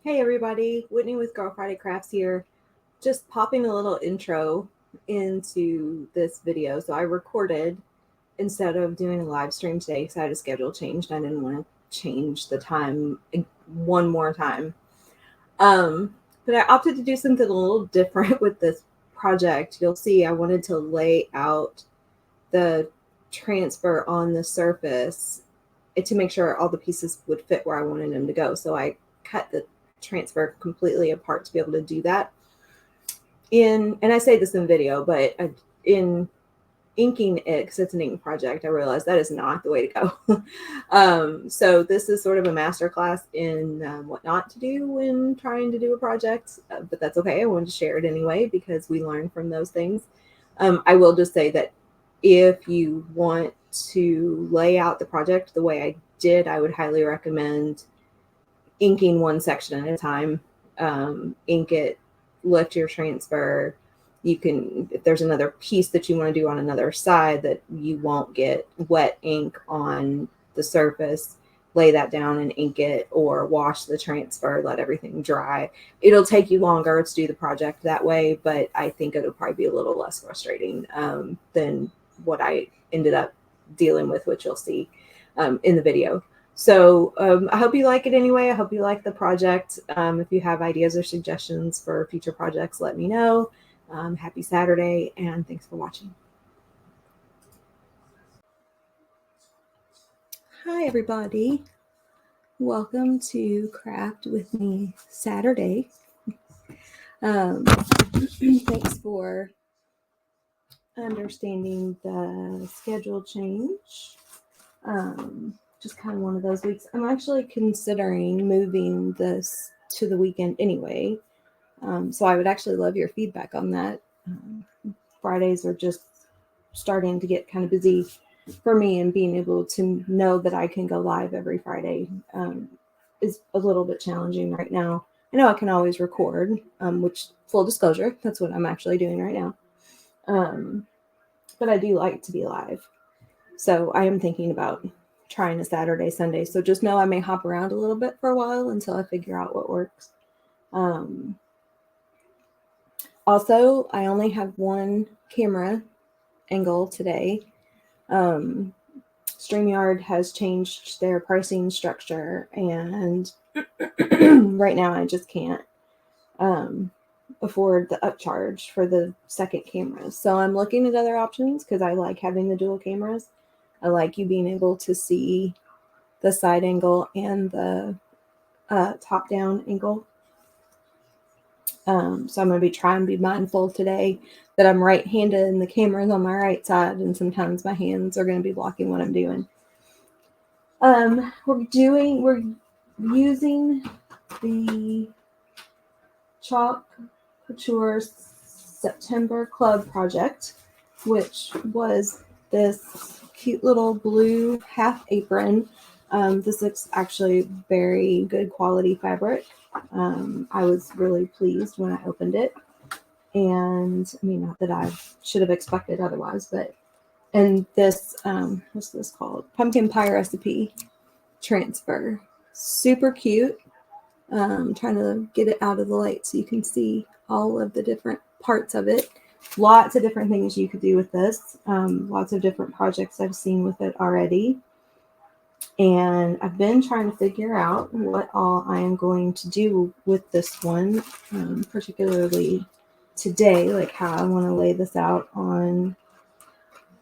Hey everybody, Whitney with Girl Friday Crafts here. Just popping a little intro into this video. So I recorded instead of doing a live stream today because I had a schedule changed. I didn't want to change the time one more time. But I opted to do something a little different with this project. You'll see I wanted to lay out the transfer on the surface to make sure all the pieces would fit where I wanted them to go. So I cut the transfer completely apart to be able to do that. And I say this in video, but in inking it, because it's an ink project, I realized that is not the way to go. So this is sort of a masterclass in what not to do when trying to do a project, but that's okay. I wanted to share it anyway because we learn from those things. I will just say that if you want to lay out the project the way I did, I would highly recommend inking one section at a time. Ink it, lift your transfer. You can, if there's another piece that you want to do on another side that you won't get wet ink on the surface, lay that down and ink it, or wash the transfer, let everything dry. It'll take you longer to do the project that way, but I think it'll probably be a little less frustrating than what I ended up dealing with, which you'll see in the video. So I hope you like it anyway. I hope you like the project. If you have ideas or suggestions for future projects, let me know. Happy Saturday, and thanks for watching. Hi, everybody. Welcome to Craft With Me Saturday. Thanks for understanding the schedule change. Just kind of one of those weeks. I'm actually considering moving this to the weekend anyway. So I would actually love your feedback on that. Fridays are just starting to get kind of busy for me, and being able to know that I can go live every Friday is a little bit challenging right now. I know I can always record, which, full disclosure, that's what I'm actually doing right now. But I do like to be live. So I am thinking about trying a Saturday, Sunday. So just know I may hop around a little bit for a while until I figure out what works. Also, I only have one camera angle today. StreamYard has changed their pricing structure, and right now I just can't afford the upcharge for the second camera. So I'm looking at other options because I like having the dual cameras. I like you being able to see the side angle and the top down angle. So I'm going to be trying to be mindful today that I'm right-handed and the camera's on my right side, and sometimes my hands are going to be blocking what I'm doing. We're using the Chalk Couture September Club project, which was this cute little blue half apron. This is actually very good quality fabric. I was really pleased when I opened it. And I mean, not that I should have expected otherwise, but, and this, what's this called? Pumpkin pie recipe transfer. Super cute. Trying to get it out of the light so you can see all of the different parts of it. Lots of different things you could do with this. Lots of different projects I've seen with it already. And I've been trying to figure out what all I am going to do with this one, particularly today, like how I want to lay this out on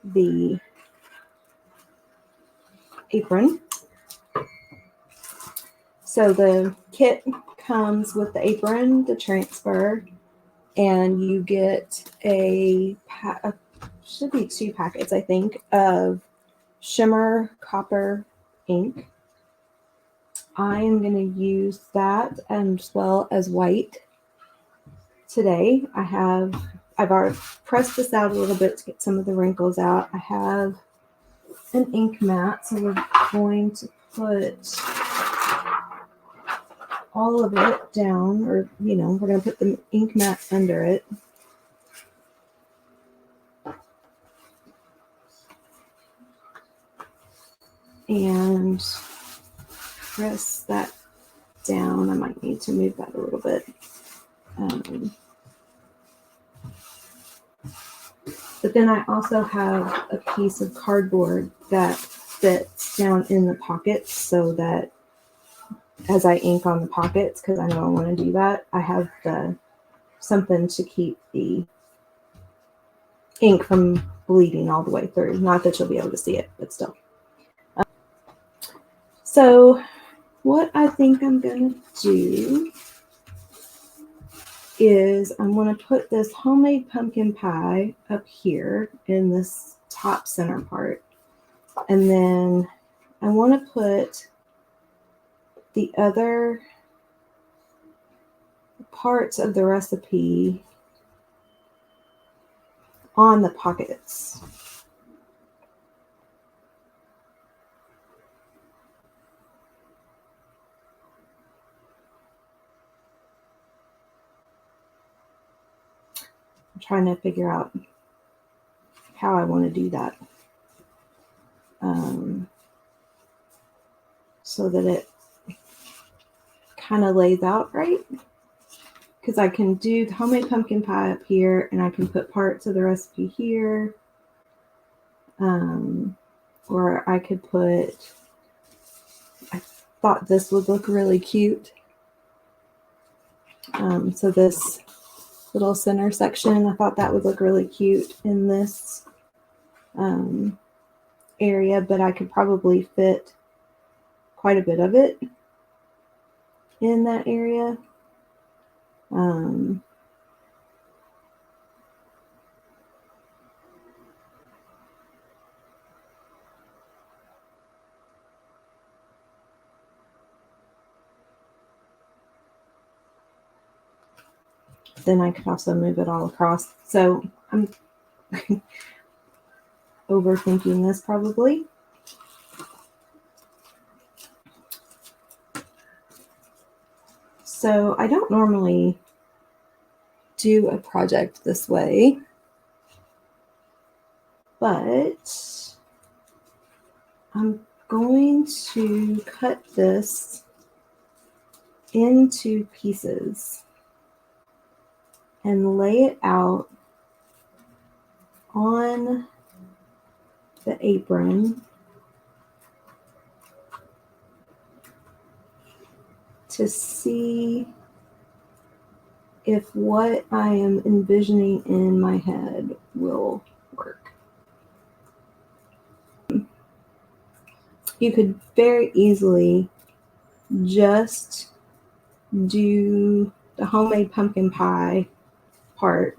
the apron. So the kit comes with the apron, the transfer, and you get should be 2 packets, I think, of shimmer copper ink. I am going to use that as well as white today. I've already pressed this out a little bit to get some of the wrinkles out. I have an ink mat, so we're going to put all of it down, or, we're going to put the ink mat under it. And press that down. I might need to move that a little bit. But then I also have a piece of cardboard that fits down in the pockets so that as I ink on the pockets, because I know I want to do that, I have something to keep the ink from bleeding all the way through. Not that you'll be able to see it, but still. So what I think I'm going to do is I'm going to put this homemade pumpkin pie up here in this top center part. And then I want to put the other parts of the recipe on the pockets. I'm trying to figure out how I want to do that so that it kind of lays out right. Because I can do the homemade pumpkin pie up here, and I can put parts of the recipe here. Or I could put, I thought this would look really cute. So this little center section, I thought that would look really cute in this area, but I could probably fit quite a bit of it in that area. Then I could also move it all across. So I'm overthinking this probably. So I don't normally do a project this way, but I'm going to cut this into pieces and lay it out on the apron to see if what I am envisioning in my head will work. You could very easily just do the homemade pumpkin pie part,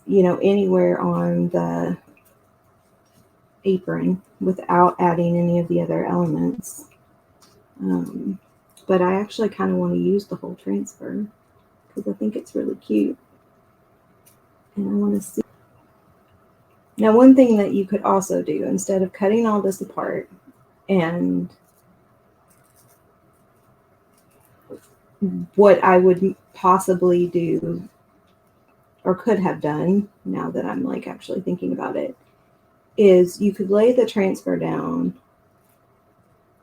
you know, anywhere on the apron without adding any of the other elements. But I actually kind of want to use the whole transfer because I think it's really cute. And I want to see. Now, one thing that you could also do, instead of cutting all this apart and what I would possibly do or could have done, now that I'm like actually thinking about it, is you could lay the transfer down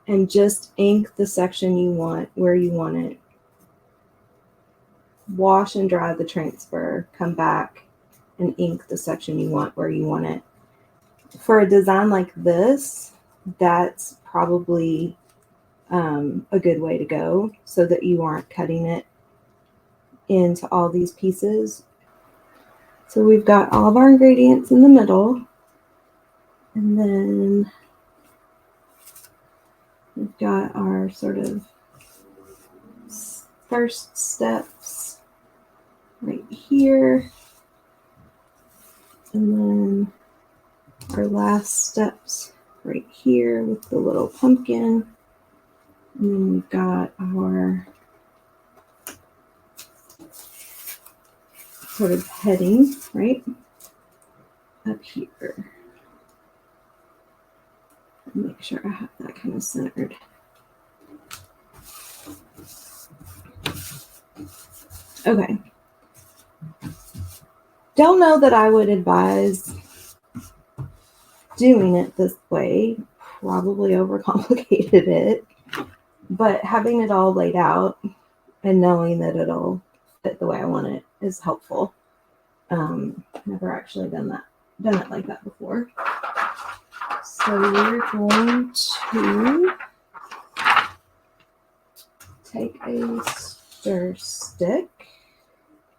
and just ink the section you want where you want it. Wash and dry the transfer, come back and ink the section you want where you want it. For a design like this, that's probably a good way to go so that you aren't cutting it into all these pieces. So we've got all of our ingredients in the middle, and then we've got our sort of first steps right here, and then our last steps right here with the little pumpkin. And then we've got our sort of heading right up here. Make sure I have that kind of centered. Okay. Don't know that I would advise doing it this way. Probably overcomplicated it. But having it all laid out and knowing that it'll fit the way I want it is helpful. Never actually done it like that before. So we're going to take a stir stick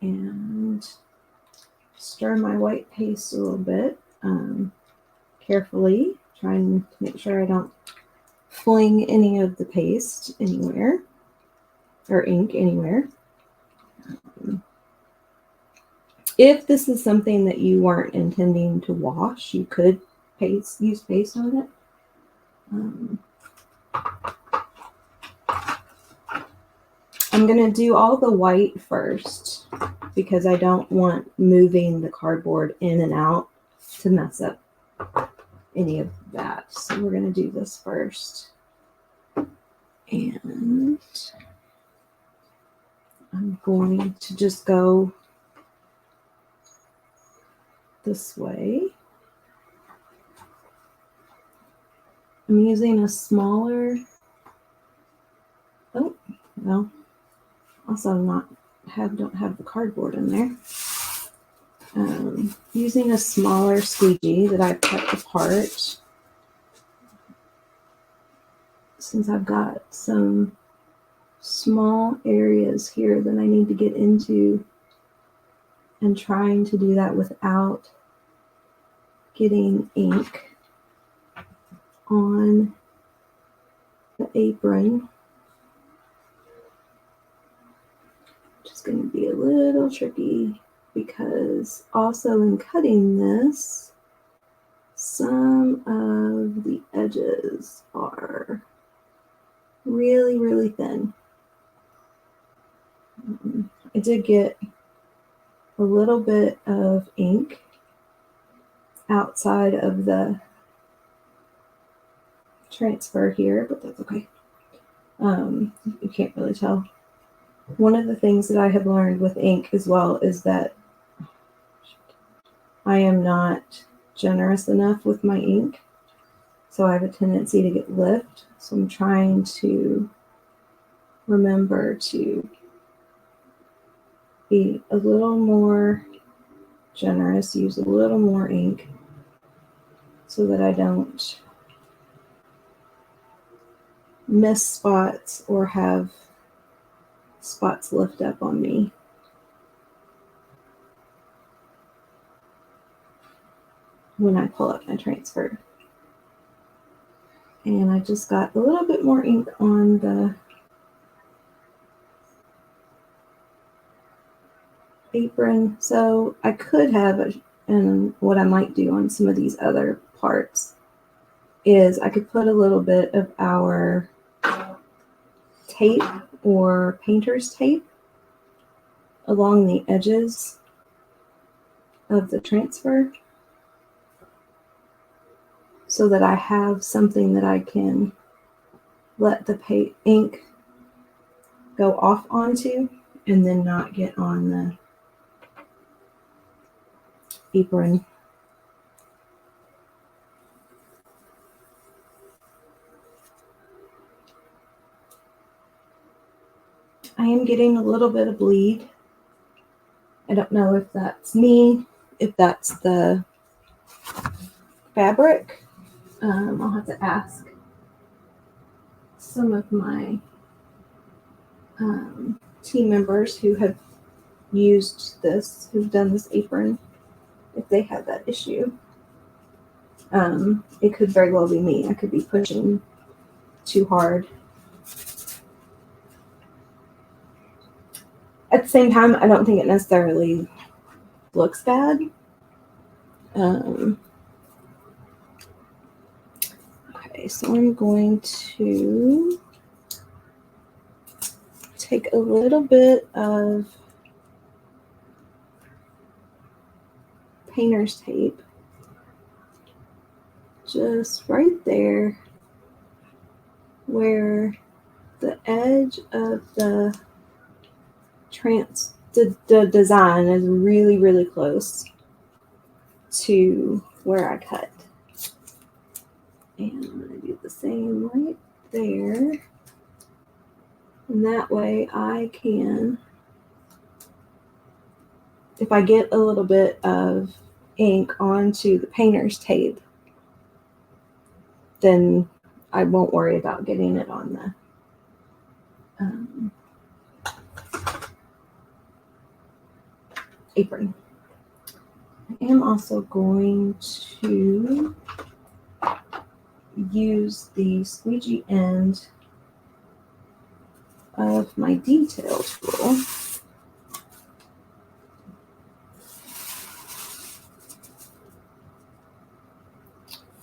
and stir my white paste a little bit carefully, trying to make sure I don't fling any of the paste anywhere or ink anywhere. If this is something that you weren't intending to wash, you could use paste on it. I'm going to do all the white first because I don't want moving the cardboard in and out to mess up any of that. So we're going to do this first. And I'm going to just go this way. I'm using a smaller, oh, well, also don't have the cardboard in there. Using a smaller squeegee that I've cut apart, since I've got some small areas here that I need to get into, and trying to do that without getting ink on the apron, which is going to be a little tricky because also in cutting this, some of the edges are really, really thin. I did get a little bit of ink outside of the transfer here, but that's okay. You can't really tell. One of the things that I have learned with ink as well is that I am not generous enough with my ink, so I have a tendency to get lift. So I'm trying to remember to be a little more generous, use a little more ink so that I don't miss spots or have spots lift up on me. When I pull up my transfer. And I just got a little bit more ink on the apron. So I could have, and what I might do on some of these other parts is I could put a little bit of our tape or painter's tape along the edges of the transfer so that I have something that I can let the ink go off onto and then not get on the apron. I am getting a little bit of bleed. I don't know if that's me, if that's the fabric. I'll have to ask some of my team members who have used this, who've done this apron, if they have that issue. It could very well be me. I could be pushing too hard. At the same time, I don't think it necessarily looks bad. Okay, so I'm going to take a little bit of painter's tape just right there where the edge of the design is really, really close to where I cut. And I'm going to do the same right there. And that way I can, if I get a little bit of ink onto the painter's tape, then I won't worry about getting it on the apron. I am also going to use the squeegee end of my detail tool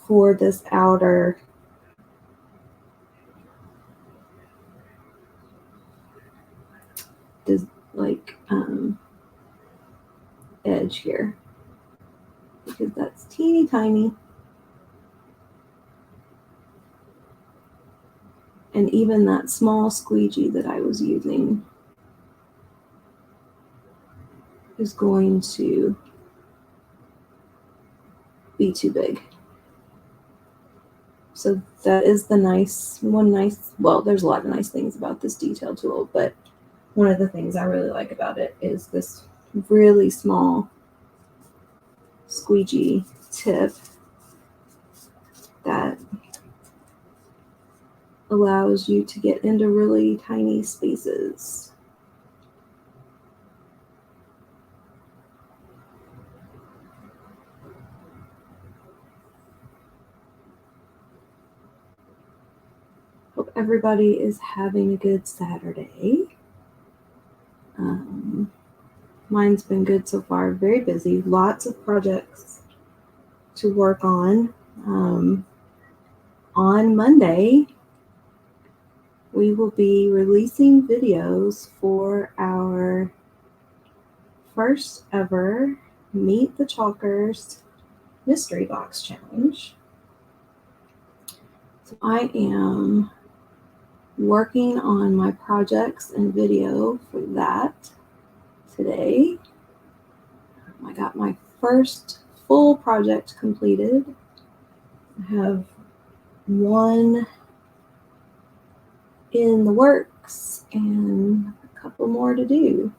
for this outer edge here, because that's teeny tiny. And even that small squeegee that I was using is going to be too big. So that is the well, there's a lot of nice things about this detail tool, but one of the things I really like about it is this really small squeegee tip that allows you to get into really tiny spaces. Hope everybody is having a good Saturday. Mine's been good so far, very busy, lots of projects to work on. On Monday, we will be releasing videos for our first ever Meet the Chalkers Mystery Box Challenge. So I am working on my projects and video for that today. I got my first full project completed. I have one in the works and a couple more to do.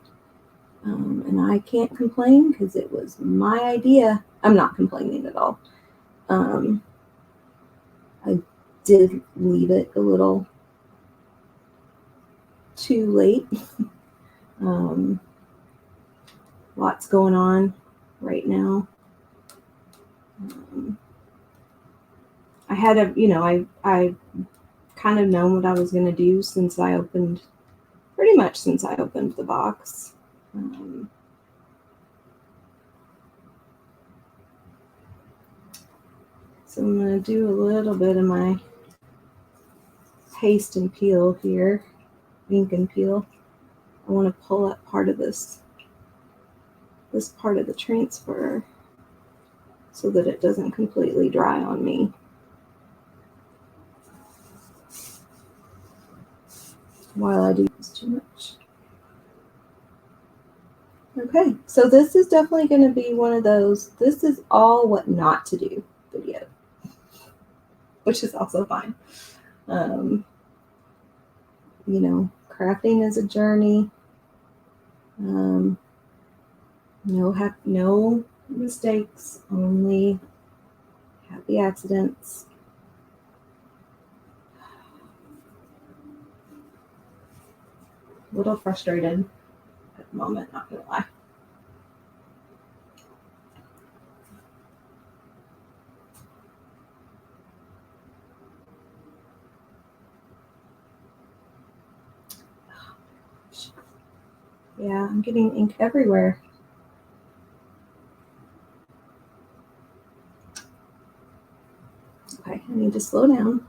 And I can't complain because it was my idea. I'm not complaining at all. I did leave it a little too late. Lots going on right now. I had I kind of known what I was going to do since I opened the box. So I'm going to do a little bit of my paste and peel here, ink and peel. I want to pull up part of this part of the transfer so that it doesn't completely dry on me. While I do this too much. Okay, so this is definitely going to be one of those, this is all what not to do video, which is also fine. You know, crafting is a journey. No mistakes, only happy accidents. A little frustrated at the moment, not gonna lie. Yeah, I'm getting ink everywhere. Okay, I need to slow down.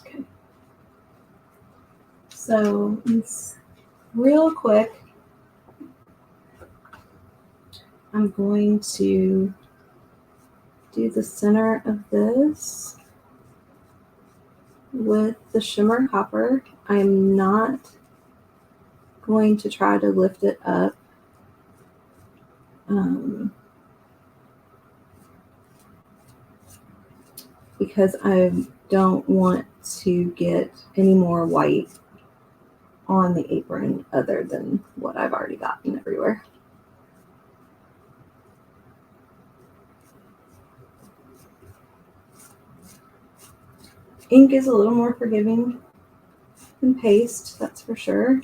Okay. So it's real quick. I'm going to do the center of this. With the shimmer copper, I'm not going to try to lift it up. Because I don't want to get any more white on the apron other than what I've already gotten everywhere. Ink is a little more forgiving than paste, that's for sure,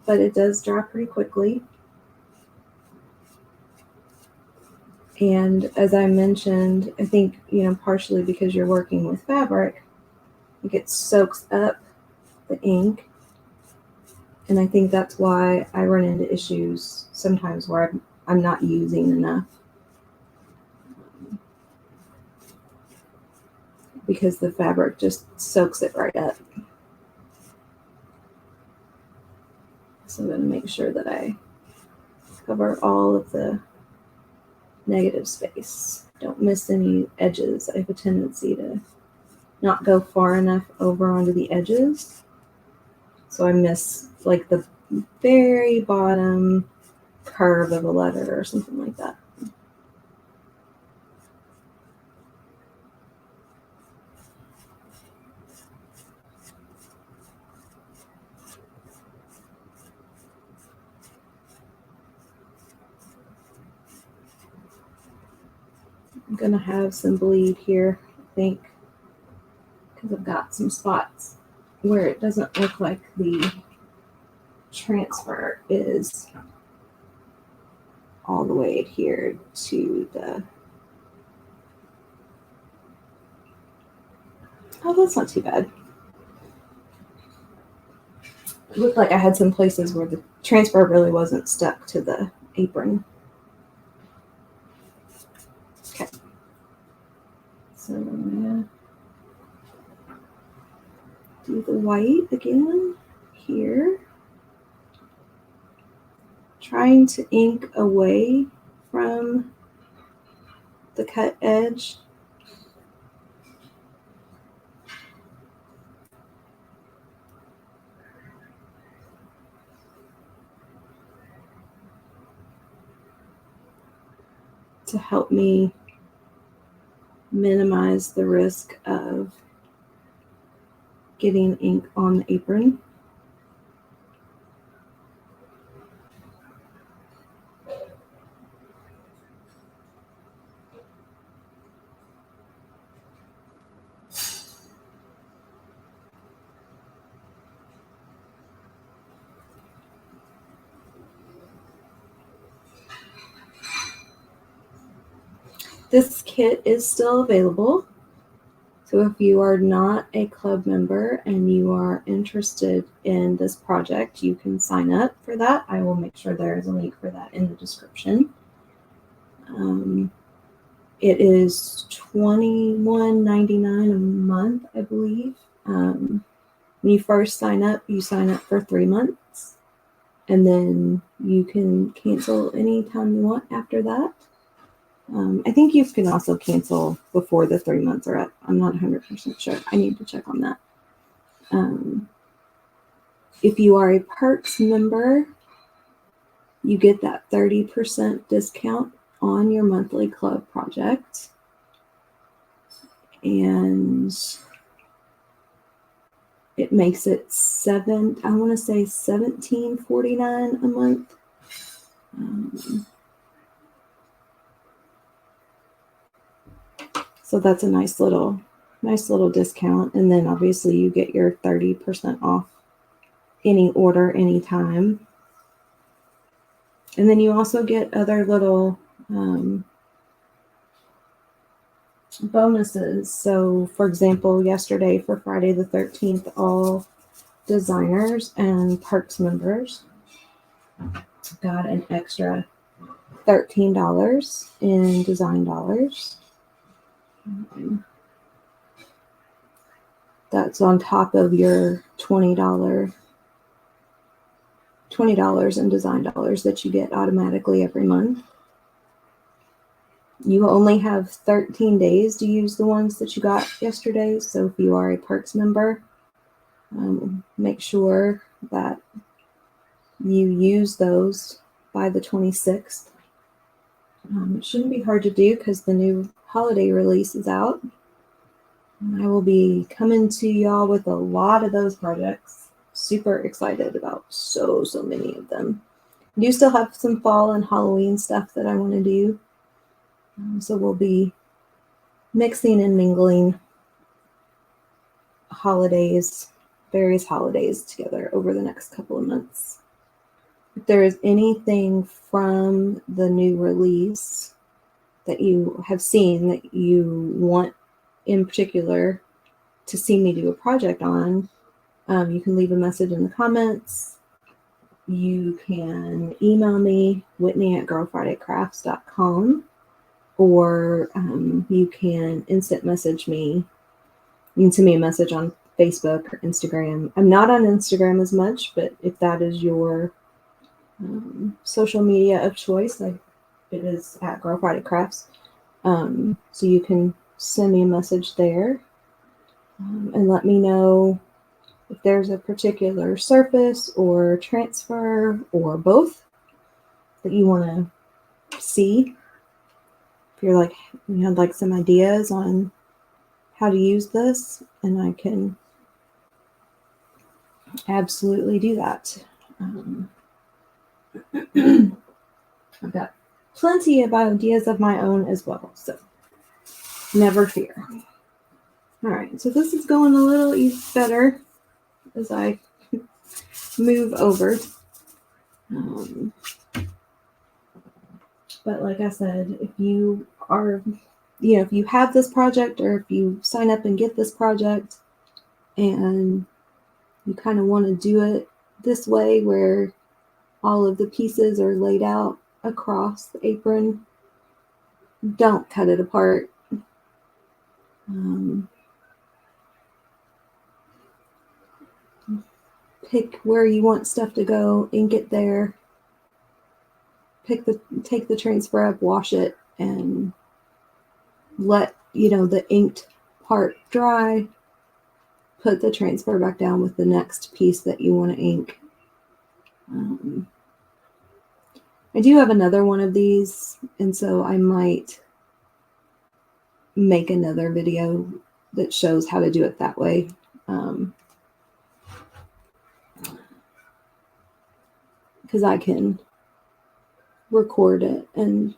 but it does dry pretty quickly. And as I mentioned, I think, partially because you're working with fabric, it soaks up the ink. And I think that's why I run into issues sometimes where I'm not using enough. Because the fabric just soaks it right up. So I'm going to make sure that I cover all of the negative space. Don't miss any edges. I have a tendency to not go far enough over onto the edges. So I miss like the very bottom curve of a letter or something like that. I'm going to have some bleed here, I think, because I've got some spots where it doesn't look like the transfer is all the way adhered to the... Oh, that's not too bad. It looked like I had some places where the transfer really wasn't stuck to the apron. Okay. So I'm going to do the white again here. Trying to ink away from the cut edge. To help me minimize the risk of getting ink on the apron. This kit is still available. So if you are not a club member and you are interested in this project, you can sign up for that. I will make sure there is a link for that in the description. It is $21.99 a month, I believe. When you first sign up for 3 months, and then you can cancel anytime you want after that. I think you can also cancel before the 3 months are up. I'm not 100% sure. I need to check on that. If you are a Perks member, you get that 30% discount on your monthly club project. And it makes it $17.49 a month. So that's a nice little discount. And then obviously you get your 30% off any order, anytime. And then you also get other little bonuses. So for example, yesterday for Friday the 13th, all designers and Perks members got an extra $13 in design dollars. That's on top of your $20 in design dollars that you get automatically every month. You only have 13 days to use the ones that you got yesterday. So if you are a Perks member, make sure that you use those by the 26th. It shouldn't be hard to do because the new holiday release is out. And I will be coming to y'all with a lot of those projects. Super excited about so many of them. I do still have some fall and Halloween stuff that I want to do. So we'll be mixing and mingling various holidays together over the next couple of months. If there is anything from the new release that you have seen that you want in particular to see me do a project on, you can leave a message in the comments. You can email me, whitney@girlfridaycrafts.com, or you can instant message me. You can send me a message on Facebook or Instagram. I'm not on Instagram as much, but if that is your social media of choice, it is at Girl Friday Crafts. So you can send me a message there and let me know if there's a particular surface or transfer or both that you want to see. If you're like, you had like some ideas on how to use this, and I can absolutely do that. I've got plenty of ideas of my own as well, so never fear. All right, so this is going a little better as I move over. But like I said, if you are, if you have this project, or if you sign up and get this project and you kind of want to do it this way where all of the pieces are laid out across the apron, don't cut it apart. Pick where you want stuff to go, ink it there. Take the transfer up, wash it, and let the inked part dry. Put the transfer back down with the next piece that you want to ink. I do have another one of these, and so I might make another video that shows how to do it that way. Because I can record it and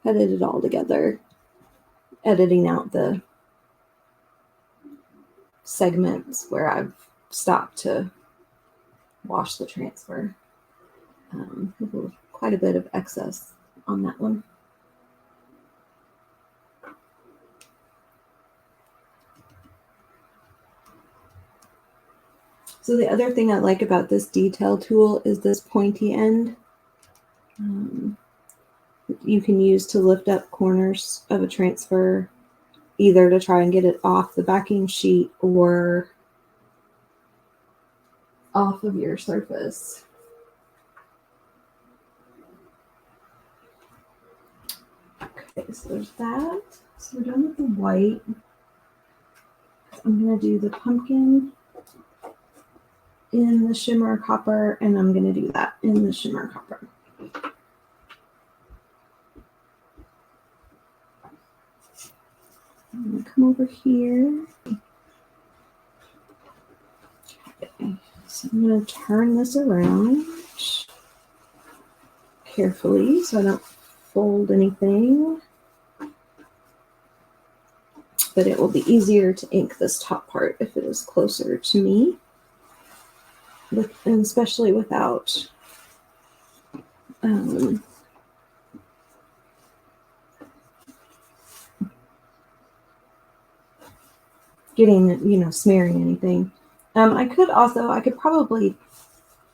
edit it all together, editing out the segments where I've stopped to wash the transfer. Quite a bit of excess on that one. So the other thing I like about this detail tool is this pointy end. You can use to lift up corners of a transfer, either to try and get it off the backing sheet or off of your surface. Okay, so there's that. So we're done with the white. I'm going to do the pumpkin in the shimmer copper, and I'm going to do that in the shimmer copper. I'm going to come over here. Okay, so I'm going to turn this around carefully so I don't fold anything. But it will be easier to ink this top part if it is closer to me, and especially without getting, smearing anything. I could probably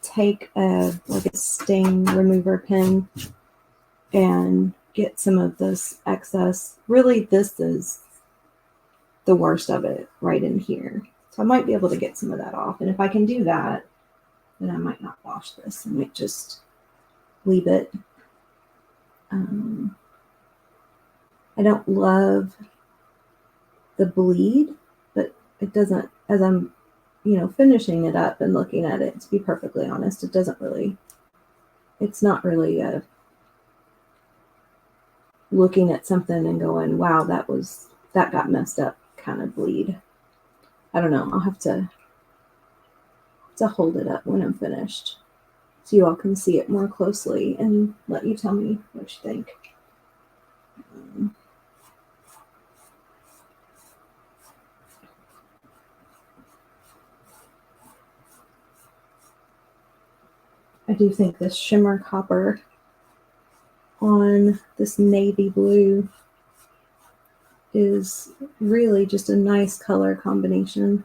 take a stain remover pen and get some of this excess. Really, this is the worst of it right in here. So I might be able to get some of that off. And if I can do that, then I might not wash this. I might just leave it I don't love the bleed, but it doesn't, as I'm, finishing it up and looking at it, to be perfectly honest, it doesn't really, it's not really looking at something and going, wow, that got messed up kind of bleed. I don't know. I'll have to hold it up when I'm finished so you all can see it more closely and let you tell me what you think. I do think this shimmer copper on this navy blue is really just a nice color combination.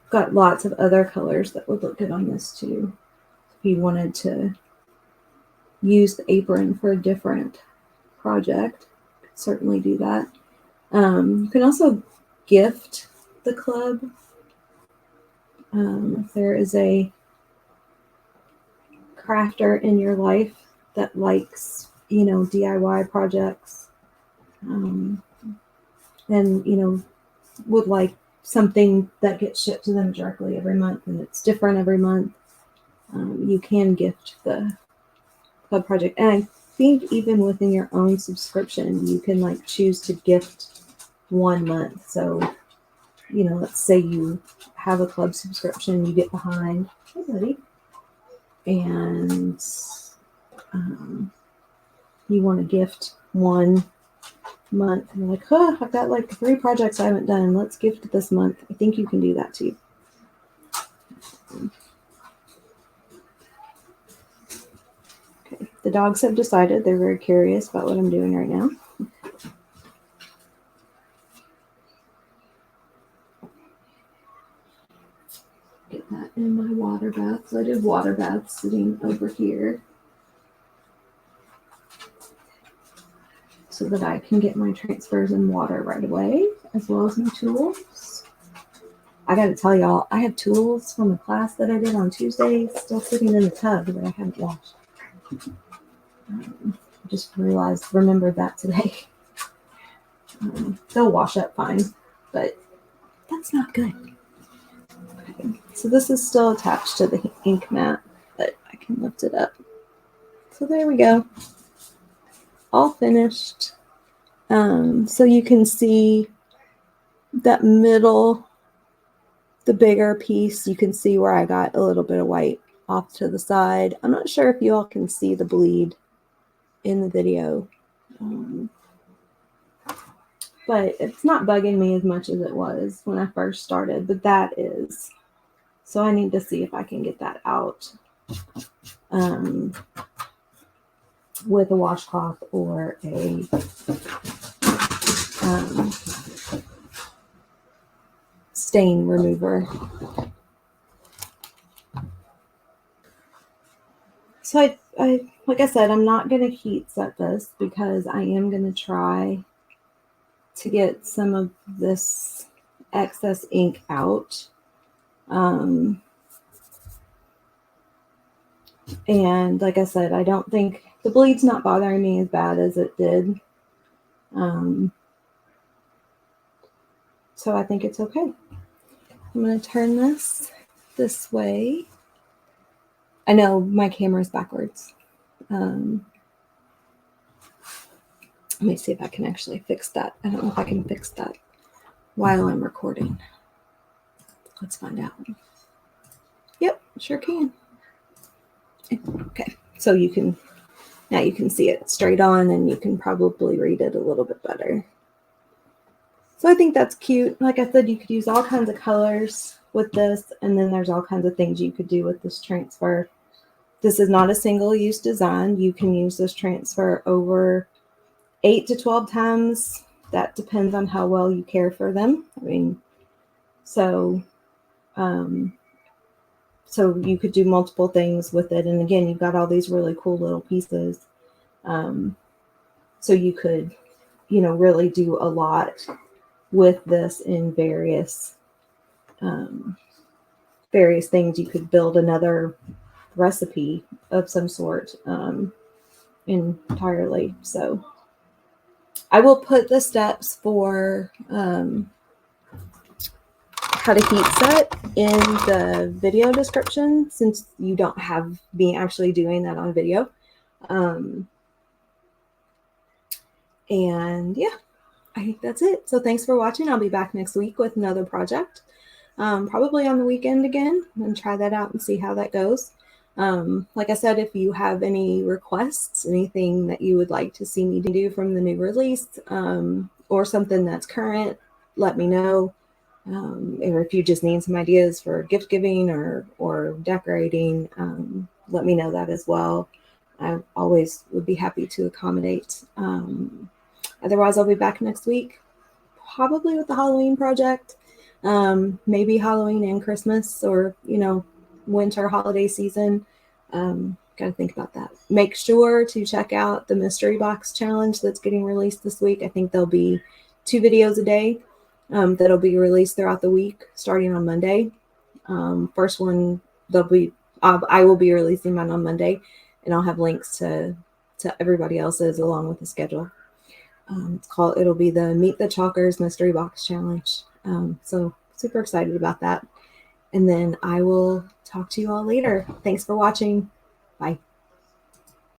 Got lots of other colors that would look good on this too. If you wanted to use the apron for a different project, you could certainly do that. You can also gift the club. If there is a crafter in your life that likes, DIY projects, and, would like something that gets shipped to them directly every month and it's different every month, you can gift the club project. And I think even within your own subscription, you can choose to gift 1 month. So, let's say you have a club subscription, you get behind, hey buddy, and you want to gift 1 month, and you're like, I've got 3 projects I haven't done, let's gift this month. I think you can do that too. Okay, the dogs have decided they're very curious about what I'm doing right now. Get that in my water bath. So I did water baths sitting over here so that I can get my transfers in water right away, as well as my tools. I got to tell y'all, I have tools from a class that I did on Tuesday still sitting in the tub that I haven't washed. Just remembered that today. They'll wash up fine, but that's not good. Okay. So this is still attached to the ink mat, but I can lift it up. So there we go. All finished. So you can see that middle, the bigger piece, you can see where I got a little bit of white off to the side. I'm not sure if you all can see the bleed in the video, but it's not bugging me as much as it was when I first started, but that is. So I need to see if I can get that out with a washcloth or a stain remover. So I like I said, I'm not going to heat set this because I am going to try to get some of this excess ink out. And like I said, I don't think the bleed's not bothering me as bad as it did. So I think it's okay. I'm going to turn this way. I know my camera's backwards. Let me see if I can actually fix that. I don't know if I can fix that while I'm recording. Let's find out. Yep, sure can. Okay, so now you can see it straight on and you can probably read it a little bit better. So I think that's cute. Like I said, you could use all kinds of colors with this, and then there's all kinds of things you could do with this transfer. This is not a single-use design. You can use this transfer over 8 to 12 times. That depends on how well you care for them. I mean, so you could do multiple things with it. And again, you've got all these really cool little pieces. So you could, really do a lot with this in various various things, you could build another recipe of some sort entirely. So I will put the steps for how to heat set in the video description, since you don't have me actually doing that on video. And yeah, I think that's it. So thanks for watching. I'll be back next week with another project, probably on the weekend again, and try that out and see how that goes. Like I said, if you have any requests, anything that you would like to see me do from the new release, or something that's current, let me know. Or if you just need some ideas for gift giving or decorating, let me know that as well. I always would be happy to accommodate. Otherwise, I'll be back next week, probably with the Halloween project, maybe Halloween and Christmas, or, winter holiday season. Got to think about that. Make sure to check out the mystery box challenge that's getting released this week. I think there'll be 2 videos a day that'll be released throughout the week, starting on Monday. First one, I will be releasing mine on Monday, and I'll have links to everybody else's along with the schedule. It'll be the Meet the Chalkers Mystery Box Challenge. So super excited about that. And then I will talk to you all later. Thanks for watching. Bye.